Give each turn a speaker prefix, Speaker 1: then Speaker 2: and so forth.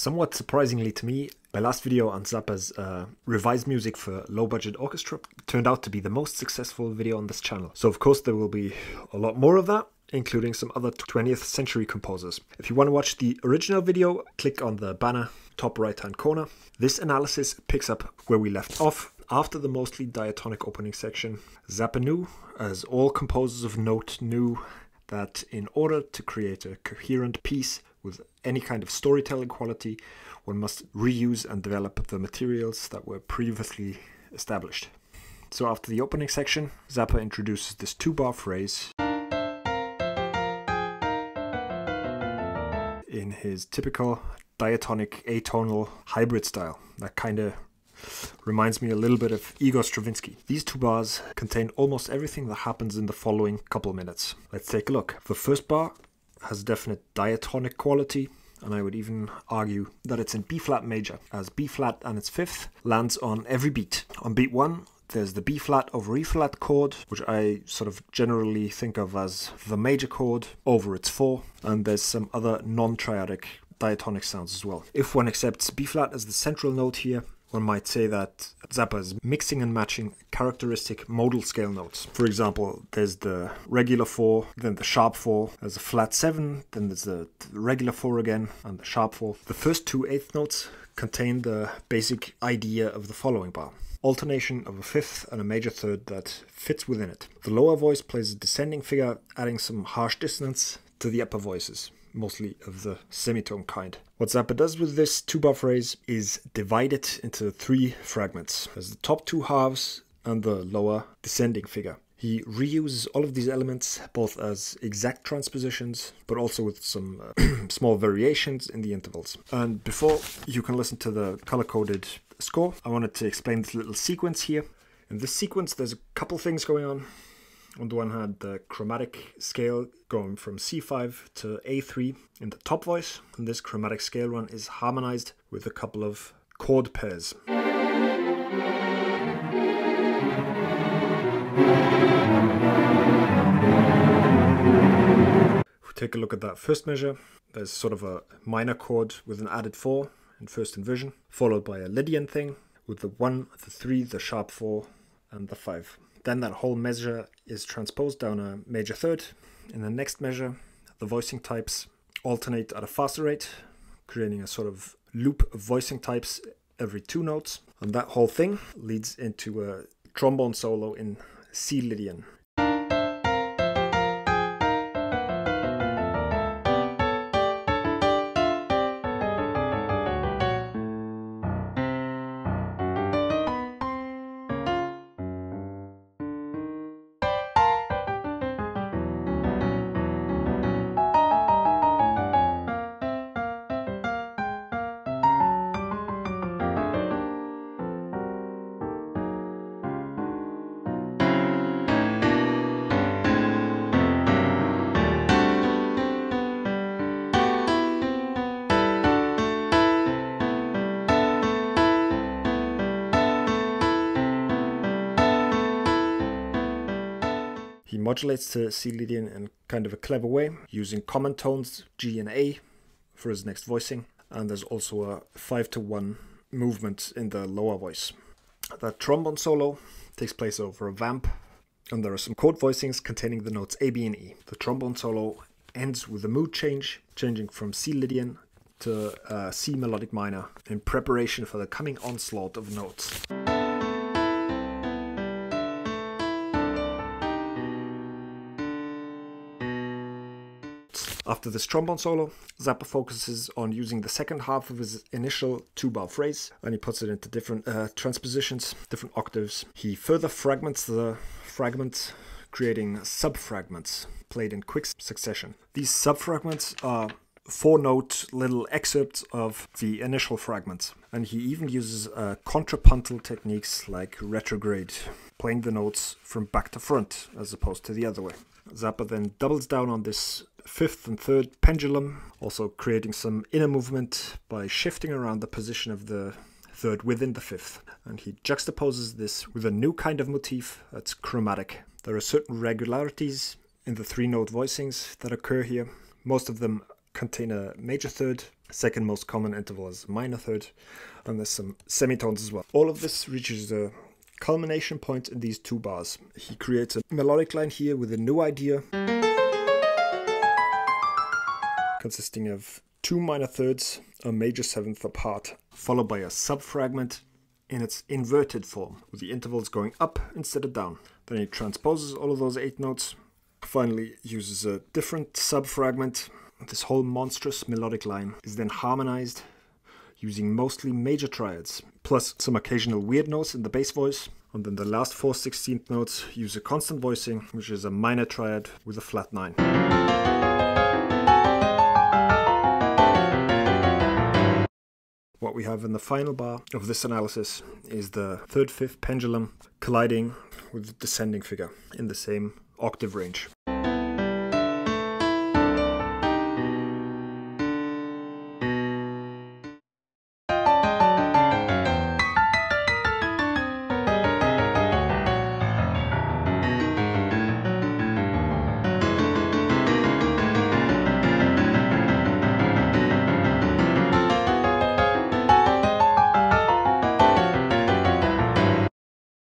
Speaker 1: Somewhat surprisingly to me, my last video on Zappa's revised music for low-budget orchestra turned out to be the most successful video on this channel. So of course there will be a lot more of that, including some other 20th century composers. If you want to watch the original video, click on the banner top right hand corner. This analysis picks up where we left off after the mostly diatonic opening section. Zappa knew, as all composers of note knew, that in order to create a coherent piece with any kind of storytelling quality, one must reuse and develop the materials that were previously established. So after the opening section, Zappa introduces this 2-bar phrase in his typical diatonic atonal hybrid style. That kind of reminds me a little bit of Igor Stravinsky. These 2 bars contain almost everything that happens in the following couple minutes. Let's take a look. The first bar has definite diatonic quality, and I would even argue that it's in B-flat major, as B-flat and its 5th lands on every beat. On beat 1, there's the B-flat over E-flat chord, which I sort of generally think of as the major chord over its 4, and there's some other non-triadic diatonic sounds as well. If one accepts B-flat as the central note here, one might say that Zappa is mixing and matching characteristic modal scale notes. For example, there's the regular 4, then the sharp 4, there's a flat 7, then there's the regular 4 again, and the sharp 4. The first 2 eighth notes contain the basic idea of the following bar: alternation of a 5th and a major 3rd that fits within it. The lower voice plays a descending figure, adding some harsh dissonance to the upper voices, mostly of the semitone kind. What Zappa does with this 2-bar phrase is divide it into 3 fragments. There's the top 2 halves and the lower descending figure. He reuses all of these elements both as exact transpositions, but also with some small variations in the intervals. And before you can listen to the color-coded score, I wanted to explain this little sequence here. In this sequence, there's a couple things going on. On the one hand, the chromatic scale going from C5 to A3 in the top voice, and this chromatic scale run is harmonized with a couple of chord pairs. If we take a look at that first measure, there's sort of a minor chord with an added 4 in first inversion, followed by a Lydian thing with the 1, the 3, the sharp 4, and the 5. Then that whole measure is transposed down a major 3rd. In the next measure, the voicing types alternate at a faster rate, creating a sort of loop of voicing types every 2 notes. And that whole thing leads into a trombone solo in C Lydian. He modulates to C Lydian in kind of a clever way, using common tones G and A for his next voicing, and there's also a 5-to-1 movement in the lower voice. That trombone solo takes place over a vamp, and there are some chord voicings containing the notes A, B, and E. The trombone solo ends with a mood change, changing from C Lydian to C melodic minor in preparation for the coming onslaught of notes. After this trombone solo, Zappa focuses on using the second half of his initial 2-bar phrase, and he puts it into different transpositions, different octaves. He further fragments the fragment, creating sub-fragments played in quick succession. These sub-fragments are 4-note little excerpts of the initial fragments, and he even uses contrapuntal techniques like retrograde, playing the notes from back to front as opposed to the other way. Zappa then doubles down on this 5th and 3rd pendulum, also creating some inner movement by shifting around the position of the 3rd within the 5th. And he juxtaposes this with a new kind of motif that's chromatic. There are certain regularities in the 3-note voicings that occur here. Most of them contain a major 3rd Second most common interval is minor third, and there's some semitones as well. All of this reaches the culmination point in these 2 bars. He creates a melodic line here with a new idea, consisting of 2 minor thirds, a major seventh apart, followed by a sub-fragment in its inverted form, with the intervals going up instead of down. Then he transposes all of those 8 notes, finally uses a different sub-fragment. This whole monstrous melodic line is then harmonized using mostly major triads, plus some occasional weird notes in the bass voice. And then the last 4 16th notes use a constant voicing, which is a minor triad with a flat 9. What we have in the final bar of this analysis is the 3rd/5th pendulum colliding with the descending figure in the same octave range.